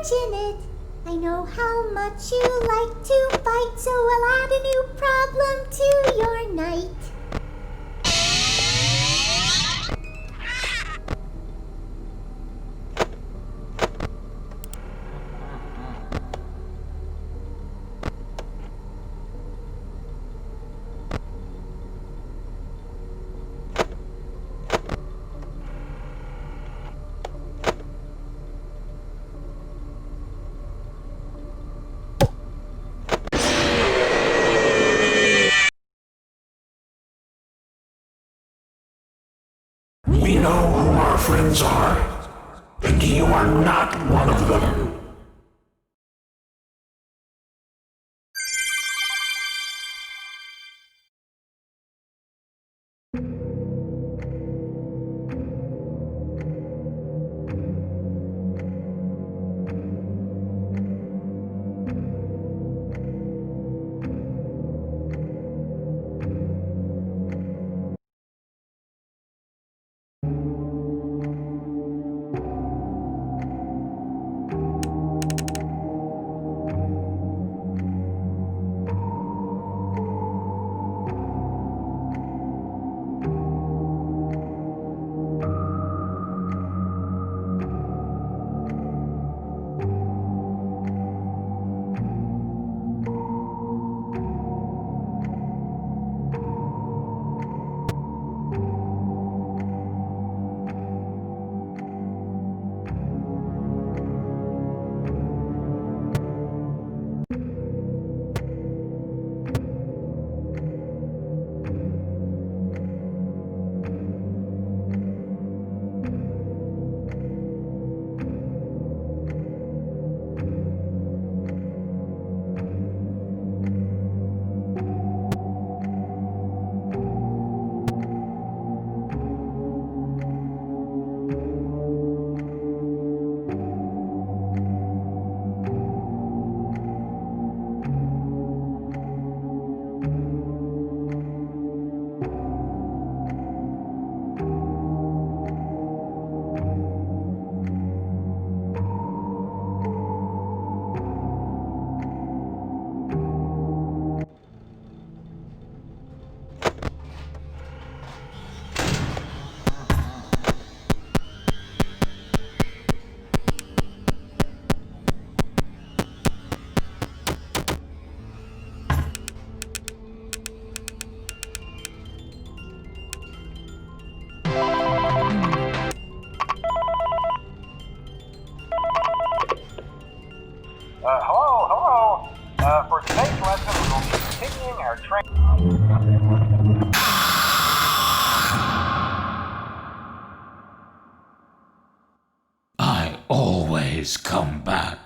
unfortunate. I know how much you like to fight, so I'll add a new problem to your night. We know who our friends are, and you are not one of them. Hello. For today's lesson, we will be continuing our training. I always come back.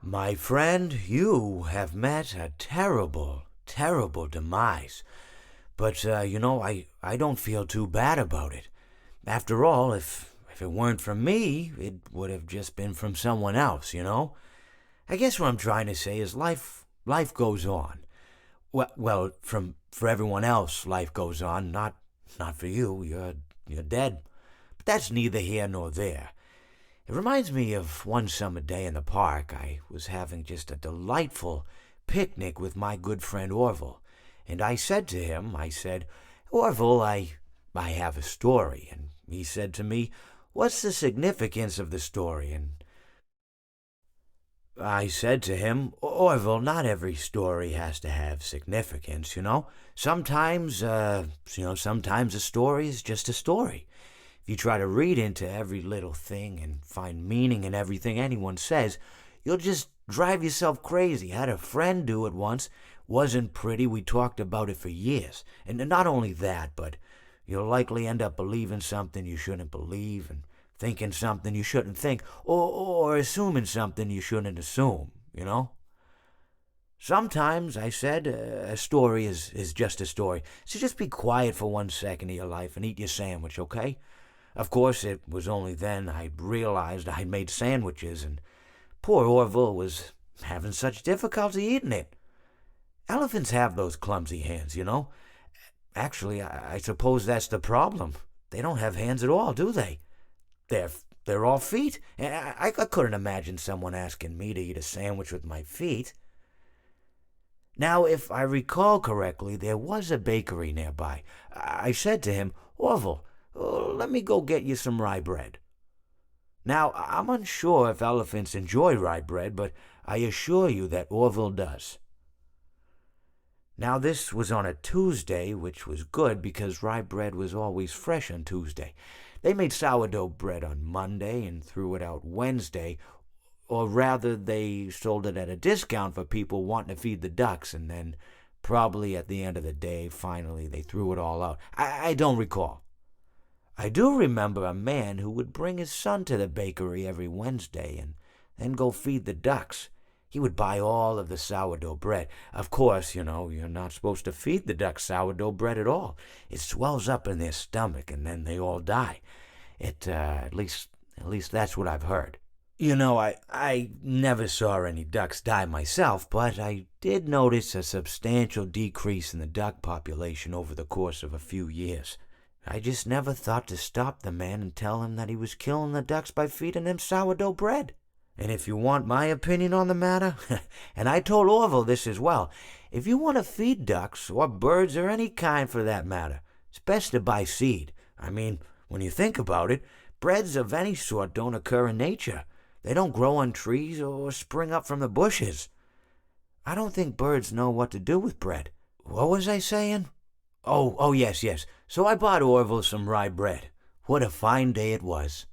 My friend, you have met a terrible, terrible demise. But, I don't feel too bad about it. After all, if it weren't from me, it would have just been from someone else, I guess what I'm trying to say is life goes on. For everyone else, life goes on. Not for you. You're dead. But that's neither here nor there. It reminds me of one summer day in the park. I was having just a delightful picnic with my good friend Orville, and I said to him, Orville, I have a story. And he said to me, what's the significance of the story? And I said to him, Orville, not every story has to have significance, you know? Sometimes a story is just a story. If you try to read into every little thing and find meaning in everything anyone says, you'll just drive yourself crazy. I had a friend do it once. Wasn't pretty. We talked about it for years. And not only that, but you'll likely end up believing something you shouldn't believe, and thinking something you shouldn't think, or assuming something you shouldn't assume, you know? Sometimes, I said, a story is just a story. So just be quiet for 1 second of your life and eat your sandwich, okay? Of course, it was only then I realized I'd made sandwiches, and poor Orville was having such difficulty eating it. Elephants have those clumsy hands, you know? Actually, I suppose that's the problem. They don't have hands at all, do they? They're all feet. And I couldn't imagine someone asking me to eat a sandwich with my feet. Now, if I recall correctly, there was a bakery nearby. I said to him, Orville, let me go get you some rye bread. Now, I'm unsure if elephants enjoy rye bread, but I assure you that Orville does. Now, this was on a Tuesday, which was good because rye bread was always fresh on Tuesday. They made sourdough bread on Monday and threw it out Wednesday, or rather, they sold it at a discount for people wanting to feed the ducks, and then probably at the end of the day, finally, they threw it all out. I don't recall. I do remember a man who would bring his son to the bakery every Wednesday and then go feed the ducks. He would buy all of the sourdough bread. Of course, you know, you're not supposed to feed the ducks sourdough bread at all. It swells up in their stomach and then they all die. At least that's what I've heard. You know, I never saw any ducks die myself, but I did notice a substantial decrease in the duck population over the course of a few years. I just never thought to stop the man and tell him that he was killing the ducks by feeding them sourdough bread. And if you want my opinion on the matter, and I told Orville this as well, if you want to feed ducks, or birds, or any kind for that matter, it's best to buy seed. I mean, when you think about it, breads of any sort don't occur in nature. They don't grow on trees or spring up from the bushes. I don't think birds know what to do with bread. What was I saying? Oh, yes. So I bought Orville some rye bread. What a fine day it was.